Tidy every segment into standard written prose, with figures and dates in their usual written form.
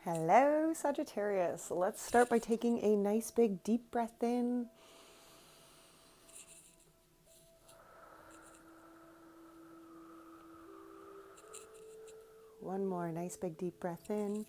Hello, Sagittarius. Let's start by taking a nice big deep breath in. One more nice big deep breath in.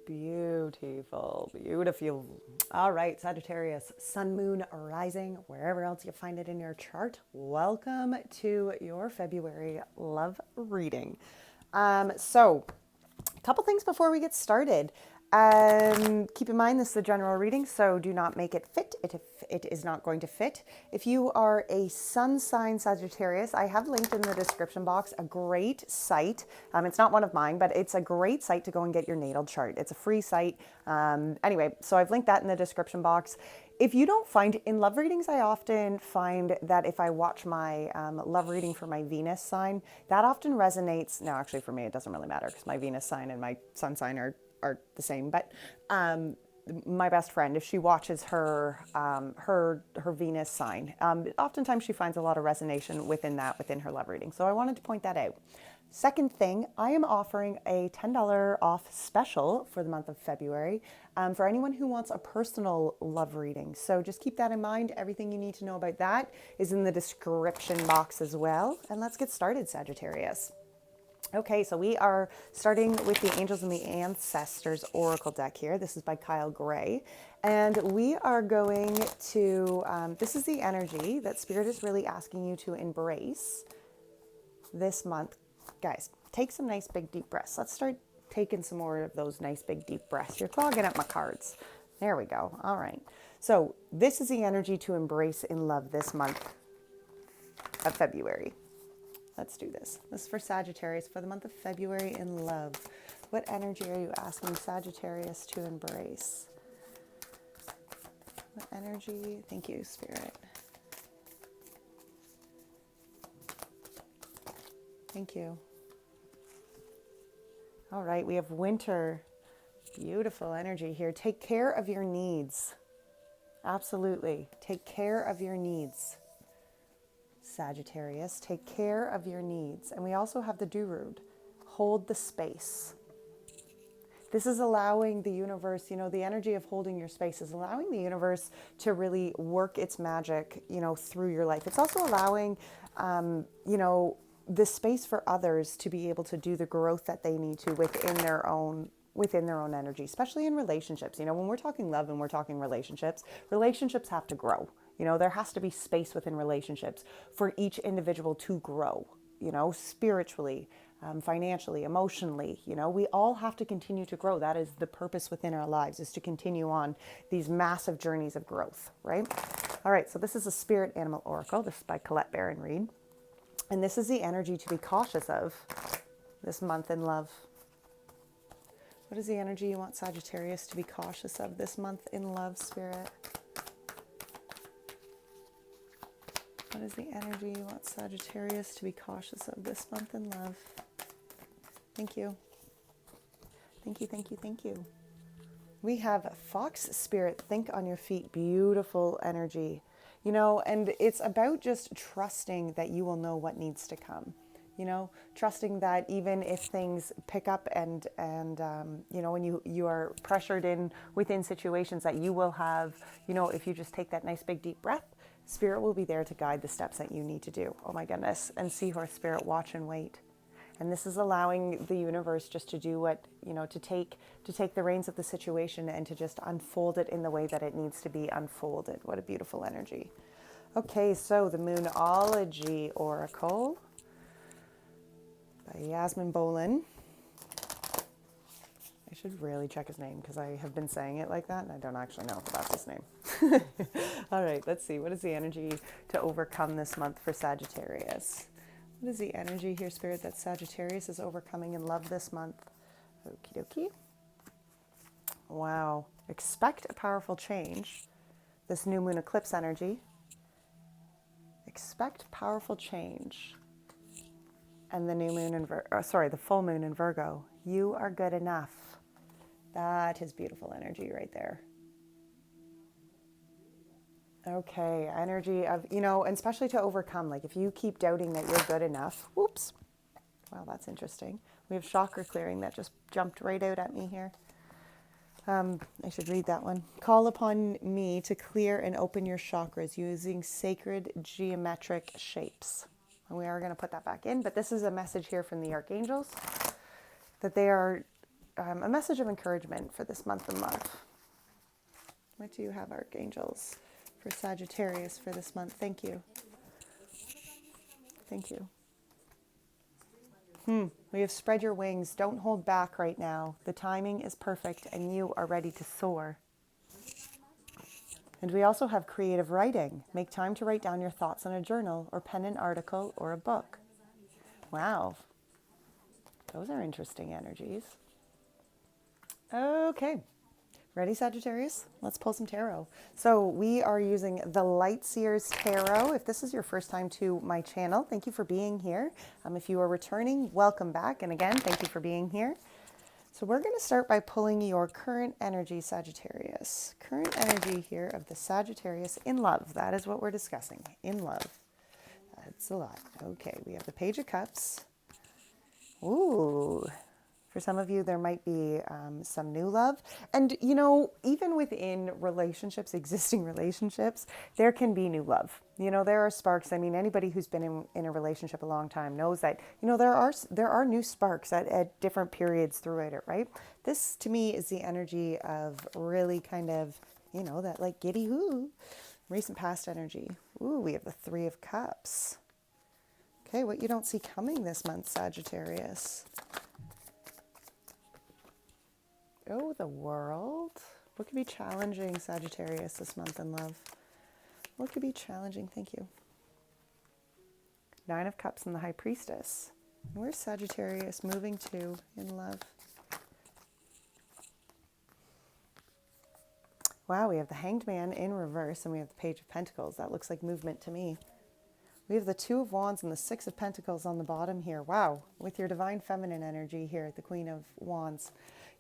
Beautiful, beautiful. All right, Sagittarius, sun, moon, rising, wherever else you find it in your chart. Welcome to your February love reading. A couple things before we get started. Keep in mind this is a general reading, so do not make it fit if it is not going to fit. If you are a sun sign Sagittarius, I have linked in the description box a great site. It's not one of mine, but it's a great site to go and get your natal chart. It's a free site. Anyway, so I've linked that in the description box. If you don't find, in love readings, I often find that if I watch my love reading for my Venus sign, that often resonates. Now, actually, for me, it doesn't really matter because my Venus sign and my sun sign are the same. But my best friend, if she watches her Venus sign, oftentimes she finds a lot of resonation within her love reading. So I wanted to point that out. Second thing, I am offering a $10 off special for the month of February for anyone who wants a personal love reading. So just keep that in mind. Everything you need to know about that is in the description box as well. And let's get started, Sagittarius. Okay, so we are starting with the Angels and the Ancestors Oracle deck here. This is by Kyle Gray. And we are going to, this is the energy that Spirit is really asking you to embrace this month. Guys, take some nice big deep breaths. Let's start taking some more of those nice big deep breaths. You're clogging up my cards. There we go. All right. So this is the energy to embrace in love this month of February. Let's do this. This is for Sagittarius for the month of February in love. What energy are you asking Sagittarius to embrace? What energy? Thank you, Spirit. Thank you. All right, we have winter. Beautiful energy here. Take care of your needs. Absolutely. Take care of your needs. Sagittarius, take care of your needs. And we also have the Durud. Hold the space. This is allowing the universe, the energy of holding your space is allowing the universe to really work its magic, through your life. It's also allowing, the space for others to be able to do the growth that they need to within their own energy, especially in relationships. When we're talking love and we're talking relationships have to grow. There has to be space within relationships for each individual to grow, spiritually, financially, emotionally. We all have to continue to grow. That is the purpose within our lives, is to continue on these massive journeys of growth, right? All right, so this is a Spirit Animal Oracle. This is by Colette Baron Reed. And this is the energy to be cautious of this month in love. What is the energy you want Sagittarius to be cautious of this month in love, Spirit? What is the energy you want Sagittarius to be cautious of this month in love? Thank you. Thank you, thank you, thank you. We have Fox Spirit, think on your feet. Beautiful energy. And it's about just trusting that you will know what needs to come. Trusting that even if things pick up and when you are pressured within situations, that you will have, if you just take that nice big deep breath, Spirit will be there to guide the steps that you need to do. Oh my goodness. And Seahorse Spirit, watch and wait. And this is allowing the universe just to do what, to take the reins of the situation and to just unfold it in the way that it needs to be unfolded. What a beautiful energy. Okay, so the Moonology Oracle by Yasmin Bolin. I should really check his name because I have been saying it like that and I don't actually know if that's his name. All right, let's see. What is the energy to overcome this month for Sagittarius? What is the energy here, Spirit, that Sagittarius is overcoming in love this month? Okie dokie. Wow. Expect a powerful change. This new moon eclipse energy. Expect powerful change. And the new moon the full moon in Virgo. You are good enough. That is beautiful energy right there. Okay, energy of, and especially to overcome, like if you keep doubting that you're good enough, whoops, wow, that's interesting. We have chakra clearing that just jumped right out at me here. I should read that one. Call upon me to clear and open your chakras using sacred geometric shapes. And we are going to put that back in, but this is a message here from the archangels that they are a message of encouragement for this month of love. What do you have, archangels, for Sagittarius for this month? Thank you. Thank you. We have spread your wings. Don't hold back right now. The timing is perfect and you are ready to soar. And we also have creative writing. Make time to write down your thoughts in a journal or pen an article or a book. Wow. Those are interesting energies. Okay. Ready, Sagittarius? Let's pull some tarot. So we are using the Light Seers Tarot. If this is your first time to my channel, thank you for being here. If you are returning, welcome back. And again, thank you for being here. So we're going to start by pulling your current energy, Sagittarius. Current energy here of the Sagittarius in love. That is what we're discussing. In love. That's a lot. Okay, we have the Page of Cups. Ooh. For some of you, there might be some new love. And, even within relationships, existing relationships, there can be new love. There are sparks. I mean, anybody who's been in a relationship a long time knows that, there are new sparks at different periods throughout it, right? This, to me, is the energy of really kind of, that like giddy woo, recent past energy. Ooh, we have the Three of Cups. Okay, what you don't see coming this month, Sagittarius. Oh, the World. What could be challenging, Sagittarius, this month in love? What could be challenging? Thank you. Nine of Cups and the High Priestess. Where's Sagittarius moving to in love? Wow, we have the Hanged Man in reverse and we have the Page of Pentacles. That looks like movement to me. We have the Two of Wands and the Six of Pentacles on the bottom here. Wow, with your divine feminine energy here, the Queen of Wands.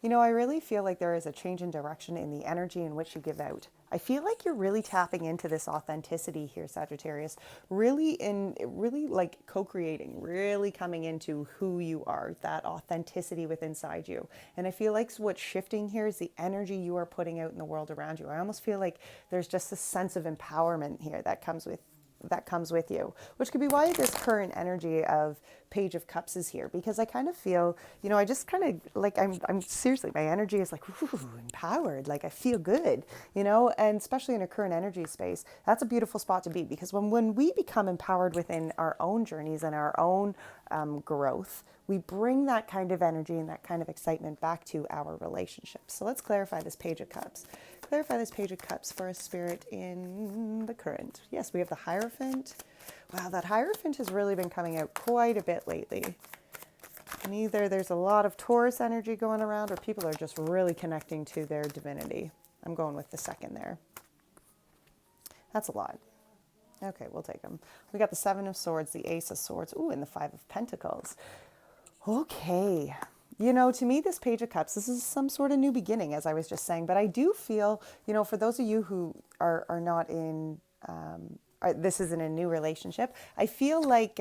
I really feel like there is a change in direction in the energy in which you give out. I feel like you're really tapping into this authenticity here, Sagittarius. Really like co-creating, really coming into who you are, that authenticity within inside you. And I feel like what's shifting here is the energy you are putting out in the world around you. I almost feel like there's just a sense of empowerment here that comes with you, which could be why this current energy of Page of Cups is here, because I kind of feel, I just kind of like, I'm seriously, my energy is like, ooh, empowered. Like I feel good, and especially in a current energy space, that's a beautiful spot to be, because when we become empowered within our own journeys and our own growth, we bring that kind of energy and that kind of excitement back to our relationships. So let's clarify this Page of Cups. Clarify this Page of Cups for a spirit in the current. Yes, we have the Hierophant. Wow, that Hierophant has really been coming out quite a bit lately. And either there's a lot of Taurus energy going around or people are just really connecting to their divinity. I'm going with the second there. That's a lot. Okay, we'll take them. We got the Seven of Swords, the Ace of Swords, ooh, and the Five of Pentacles. Okay. To me, this Page of Cups, this is some sort of new beginning, as I was just saying. But I do feel, for those of you who are not in, this isn't a new relationship, I feel like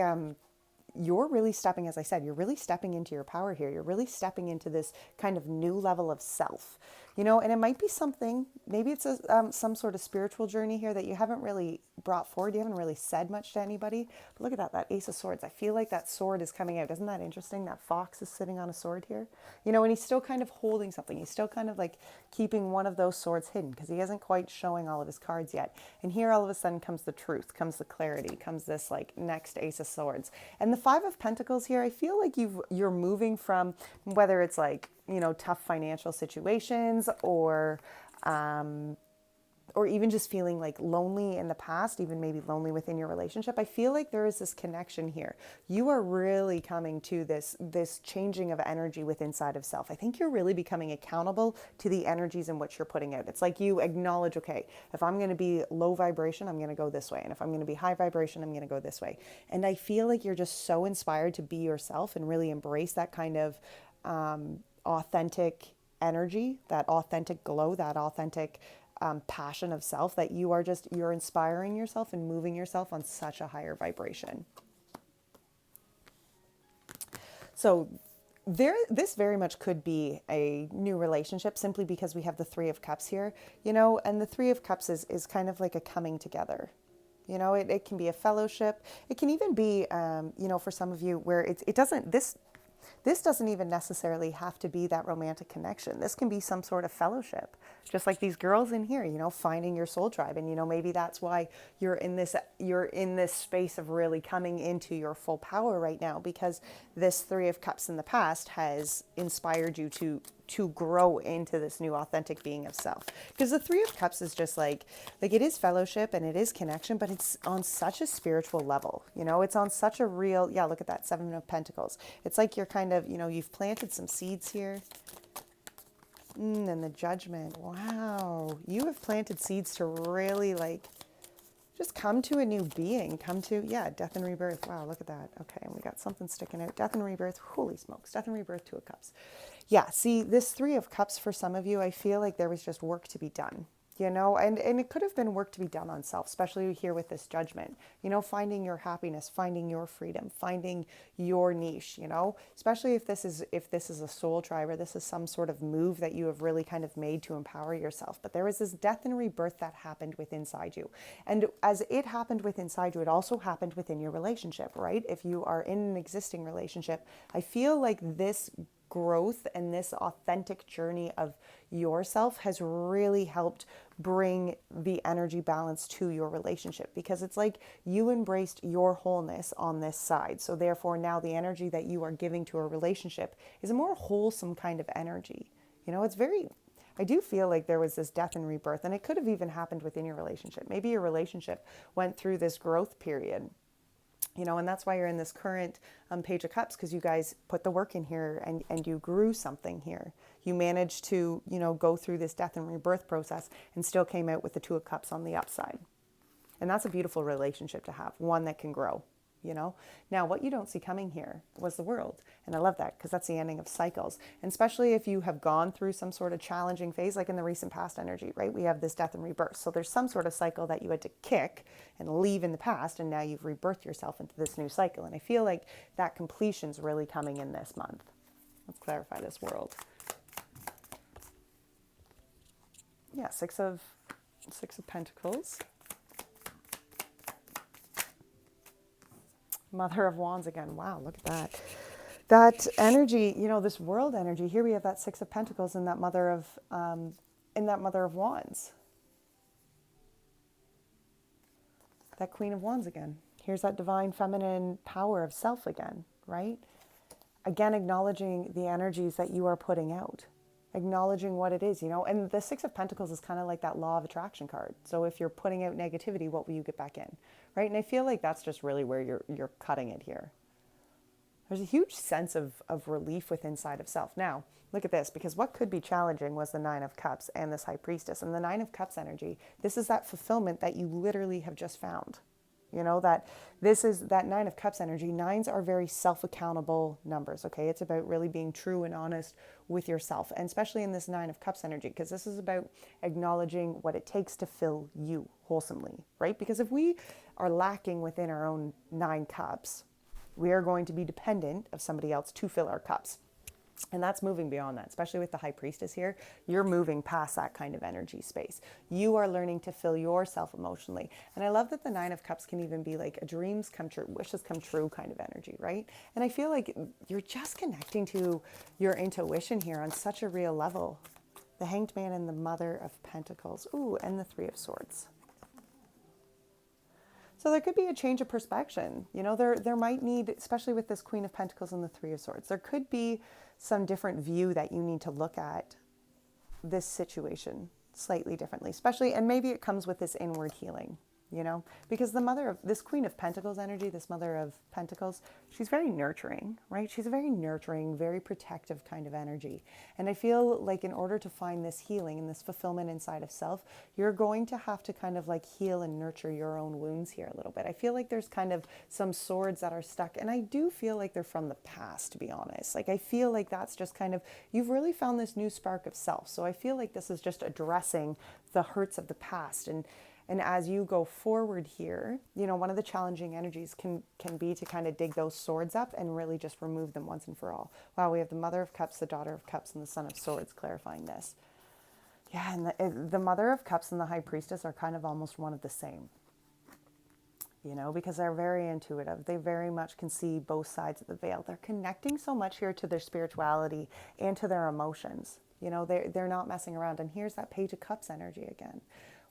you're really stepping, as I said, you're really stepping into your power here. You're really stepping into this kind of new level of self, and it might be something, maybe it's some sort of spiritual journey here that you haven't really brought forward. You haven't really said much to anybody. But look at that Ace of Swords. I feel like that sword is coming out. Isn't that interesting? That fox is sitting on a sword here, and he's still kind of holding something. He's still kind of like keeping one of those swords hidden because he isn't quite showing all of his cards yet. And here all of a sudden comes the truth, comes the clarity, comes this like next Ace of Swords. And the Five of Pentacles here, I feel like you're moving from, whether it's like, tough financial situations or even just feeling like lonely in the past, even maybe lonely within your relationship. I feel like there is this connection here. You are really coming to this changing of energy within inside of self. I think you're really becoming accountable to the energies in which you're putting out. It's like you acknowledge, okay, if I'm going to be low vibration, I'm going to go this way. And if I'm going to be high vibration, I'm going to go this way. And I feel like you're just so inspired to be yourself and really embrace that kind of authentic energy, that authentic glow, that authentic passion of self that you're inspiring yourself and moving yourself on such a higher vibration. So this very much could be a new relationship simply because we have the Three of Cups here, and the Three of Cups is kind of like a coming together. It can be a fellowship. It can even be, for some of you where this doesn't even necessarily have to be that romantic connection. This can be some sort of fellowship, just like these girls in here, finding your soul tribe. And, maybe that's why you're in this space of really coming into your full power right now, because this Three of Cups in the past has inspired you to grow into this new authentic being of self. Because the Three of Cups is just like it is fellowship and it is connection, but it's on such a spiritual level. It's on such a real, look at that Seven of Pentacles. It's like you're kind of, you've planted some seeds here. And the Judgment. Wow. You have planted seeds to really just come to a new being, death and rebirth. Wow, look at that. Okay, and we got something sticking out. Death and rebirth. Holy smokes. Death and rebirth, Two of Cups. Yeah, see, this Three of Cups for some of you, I feel like there was just work to be done, and it could have been work to be done on self, especially here with this Judgment, finding your happiness, finding your freedom, finding your niche, especially if this is a soul tribe or this is some sort of move that you have really kind of made to empower yourself. But there was this death and rebirth that happened within inside you. And as it happened within inside you, it also happened within your relationship, right? If you are in an existing relationship, I feel like this growth and this authentic journey of yourself has really helped bring the energy balance to your relationship, because it's like you embraced your wholeness on this side. So therefore now the energy that you are giving to a relationship is a more wholesome kind of energy. I do feel like there was this death and rebirth, and it could have even happened within your relationship. Maybe your relationship went through this growth period. And that's why you're in this current Page of Cups, because you guys put the work in here and you grew something here. You managed to, go through this death and rebirth process and still came out with the Two of Cups on the upside. And that's a beautiful relationship to have, one that can grow. Now what you don't see coming here was the World. And I love that, because that's the ending of cycles. And especially if you have gone through some sort of challenging phase, like in the recent past energy, right? We have this death and rebirth. So there's some sort of cycle that you had to kick and leave in the past. And now you've rebirthed yourself into this new cycle. And I feel like that completion's really coming in this month. Let's clarify this World. Yeah, Six of Pentacles. Mother of Wands again. Wow, look at that. That energy, this World energy. Here we have that Six of Pentacles and that Mother of Wands. That Queen of Wands again. Here's that divine feminine power of self again, right? Again, acknowledging the energies that you are putting out. Acknowledging what it is, and the Six of Pentacles is kind of like that law of attraction card. So if you're putting out negativity, what will you get back in, right? And I feel like that's just really where you're cutting it here. There's a huge sense of relief within inside of self. Now, look at this, because what could be challenging was the Nine of Cups and this High Priestess. And the Nine of Cups energy, this is that fulfillment that you literally have just found. That this is that Nine of Cups energy. Nines are very self-accountable numbers, okay? It's about really being true and honest with yourself, and especially in this Nine of Cups energy, because this is about acknowledging what it takes to fill you wholesomely, right? Because if we are lacking within our own 9 cups, we are going to be dependent of somebody else to fill our cups. And that's moving beyond that, especially with the High Priestess here. You're moving past that kind of energy space. You are learning to fill yourself emotionally. And I love that the Nine of Cups can even be like a dreams come true, wishes come true kind of energy, right? And I feel like you're just connecting to your intuition here on such a real level. The Hanged Man and the Mother of Pentacles. Ooh, and the Three of Swords. So there could be a change of perspective. There might need, especially with this Queen of Pentacles and the Three of Swords, there could be some different view that you need to look at this situation slightly differently, especially, and maybe it comes with this inward healing, you know, because the mother of this Queen of Pentacles energy, this Mother of Pentacles, she's very nurturing, right? She's a very nurturing, very protective kind of energy. And I feel like in order to find this healing and this fulfillment inside of self, you're going to have to kind of like heal and nurture your own wounds here a little bit. I feel like there's kind of some swords that are stuck, and I do feel like they're from the past, to be honest. Like I feel like that's just kind of, you've really found this new spark of self. So I feel like this is just addressing the hurts of the past. And as you go forward here, you know, one of the challenging energies can be to kind of dig those swords up and really just remove them once and for all. Wow, we have the Mother of Cups, the Daughter of Cups, and the Son of Swords clarifying this. Yeah, and the Mother of Cups and the High Priestess are kind of almost one of the same, you know, because they're very intuitive. They very much can see both sides of the veil. They're connecting so much here to their spirituality and to their emotions. You know, they're not messing around. And here's that Page of Cups energy again.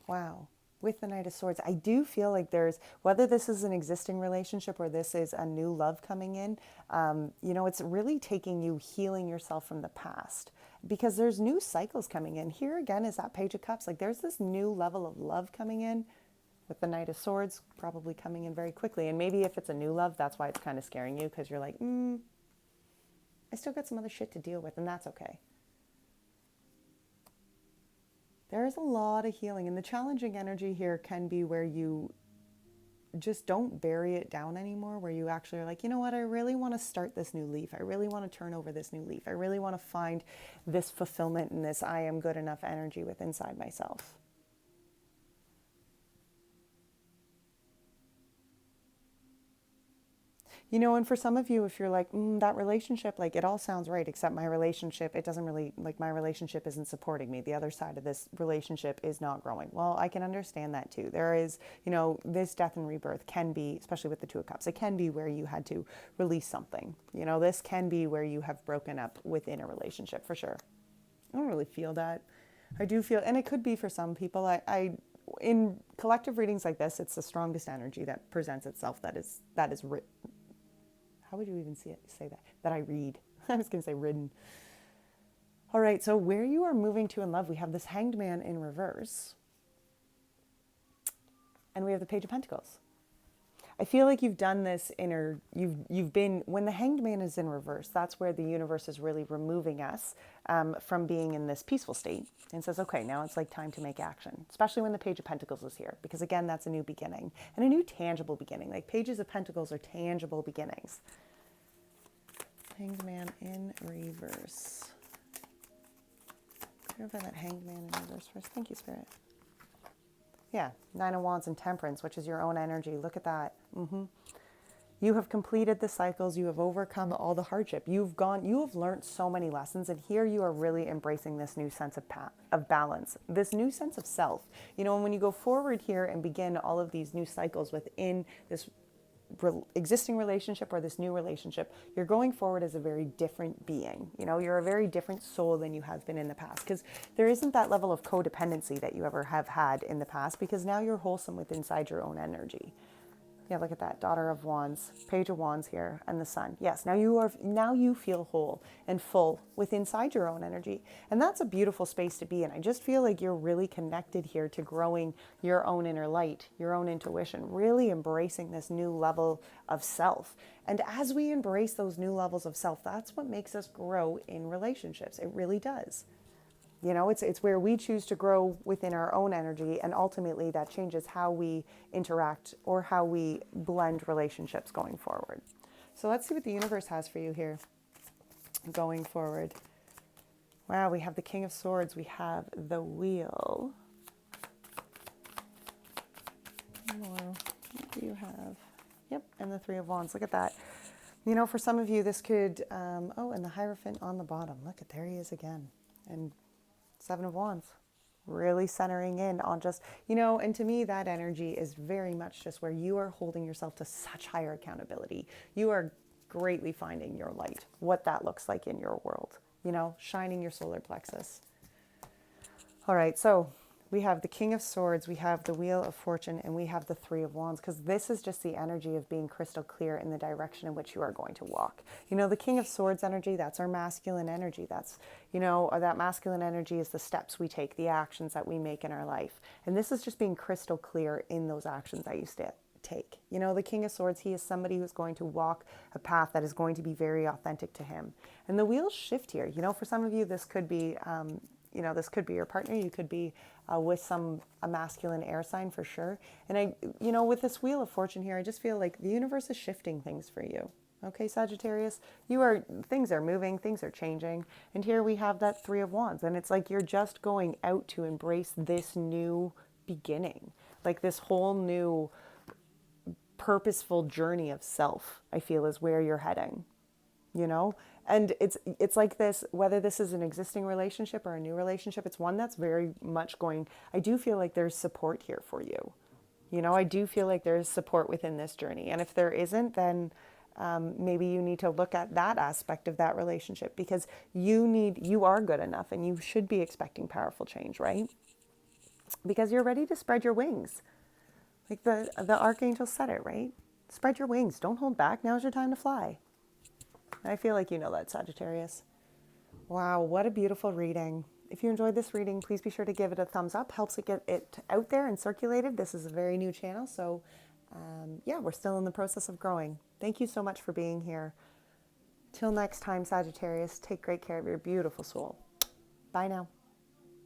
Wow. With the Knight of Swords, I do feel like there's, whether this is an existing relationship or this is a new love coming in, you know, it's really taking you healing yourself from the past, because there's new cycles coming in. Here again is that Page of Cups. Like there's this new level of love coming in with the Knight of Swords probably coming in very quickly. And maybe if it's a new love, that's why it's kind of scaring you, because you're like, I still got some other shit to deal with, and that's okay. There is a lot of healing, and the challenging energy here can be where you just don't bury it down anymore, where you actually are like, you know what, I really want to start this new leaf. I really want to turn over this new leaf. I really want to find this fulfillment and this I am good enough energy within inside myself. You know, and for some of you, if you're like, that relationship, like it all sounds right, except my relationship, it doesn't really, like my relationship isn't supporting me. The other side of this relationship is not growing. Well, I can understand that too. There is, you know, this death and rebirth can be, especially with the Two of Cups, it can be where you had to release something. You know, this can be where you have broken up within a relationship for sure. I don't really feel that. I do feel, and it could be for some people, in collective readings like this, it's the strongest energy that presents itself that is how would you even say that? That I read. I was going to say ridden. All right, so where you are moving to in love, we have this Hanged Man in reverse. And we have the Page of Pentacles. I feel like you've done this you've been, when the Hanged Man is in reverse, that's where the universe is really removing us from being in this peaceful state and says, okay, now it's like time to make action, especially when the Page of Pentacles is here, because again, that's a new beginning and a new tangible beginning. Like Pages of Pentacles are tangible beginnings. Hanged Man in reverse. Clarify that Hanged Man in reverse first. Thank you, Spirit. Yeah, Nine of Wands and Temperance, which is your own energy. Look at that. You have completed the cycles. You have overcome all the hardship. You have learned so many lessons. And here you are really embracing this new sense of balance, this new sense of self. You know, and when you go forward here and begin all of these new cycles within this existing relationship or this new relationship, you're going forward as a very different being. You know, you're a very different soul than you have been in the past, because there isn't that level of codependency that you ever have had in the past, because now you're wholesome with inside your own energy. Yeah, look at that. Daughter of Wands, Page of Wands here, and the Sun. Yes, now you feel whole and full with inside your own energy. And that's a beautiful space to be in. I just feel like you're really connected here to growing your own inner light, your own intuition, really embracing this new level of self. And as we embrace those new levels of self, that's what makes us grow in relationships. It really does. You know, it's where we choose to grow within our own energy, and ultimately that changes how we interact or how we blend relationships going forward. So let's see what the universe has for you here going forward. Wow, we have the King of Swords. We have the Wheel. What do you have? Yep, and the Three of Wands. Look at that. You know, for some of you, this could, oh, and the Hierophant on the bottom. Look at, there he is again. And Seven of Wands, really centering in on just, you know, and to me, that energy is very much just where you are holding yourself to such higher accountability. You are greatly finding your light, what that looks like in your world, you know, shining your solar plexus. All right, so We have the King of Swords, we have the Wheel of Fortune, and we have the Three of Wands, because this is just the energy of being crystal clear in the direction in which you are going to walk. You know, the King of Swords energy, that's our masculine energy. That's, you know, that masculine energy is the steps we take, the actions that we make in our life. And this is just being crystal clear in those actions that you take. You know, the King of Swords, he is somebody who's going to walk a path that is going to be very authentic to him. And the wheels shift here. You know, for some of you, this could be, you know, this could be your partner. You could be with a masculine air sign for sure. And you know, with this Wheel of Fortune here, I just feel like the universe is shifting things for you. Okay, Sagittarius, things are moving, things are changing. And here we have that Three of Wands. And it's like you're just going out to embrace this new beginning, like this whole new purposeful journey of self, I feel, is where you're heading, you know? And it's like this, whether this is an existing relationship or a new relationship, it's one that's very much going, I do feel like there's support here for you. You know, I do feel like there's support within this journey. And if there isn't, then maybe you need to look at that aspect of that relationship, because you are good enough and you should be expecting powerful change, right? Because you're ready to spread your wings. Like the archangel said it, right? Spread your wings. Don't hold back. Now's your time to fly. I feel like you know that, Sagittarius. Wow, what a beautiful reading. If you enjoyed this reading, please be sure to give it a thumbs up. Helps it get it out there and circulated. This is a very new channel, so yeah, we're still in the process of growing. Thank you so much for being here. Till next time, Sagittarius, take great care of your beautiful soul. Bye now.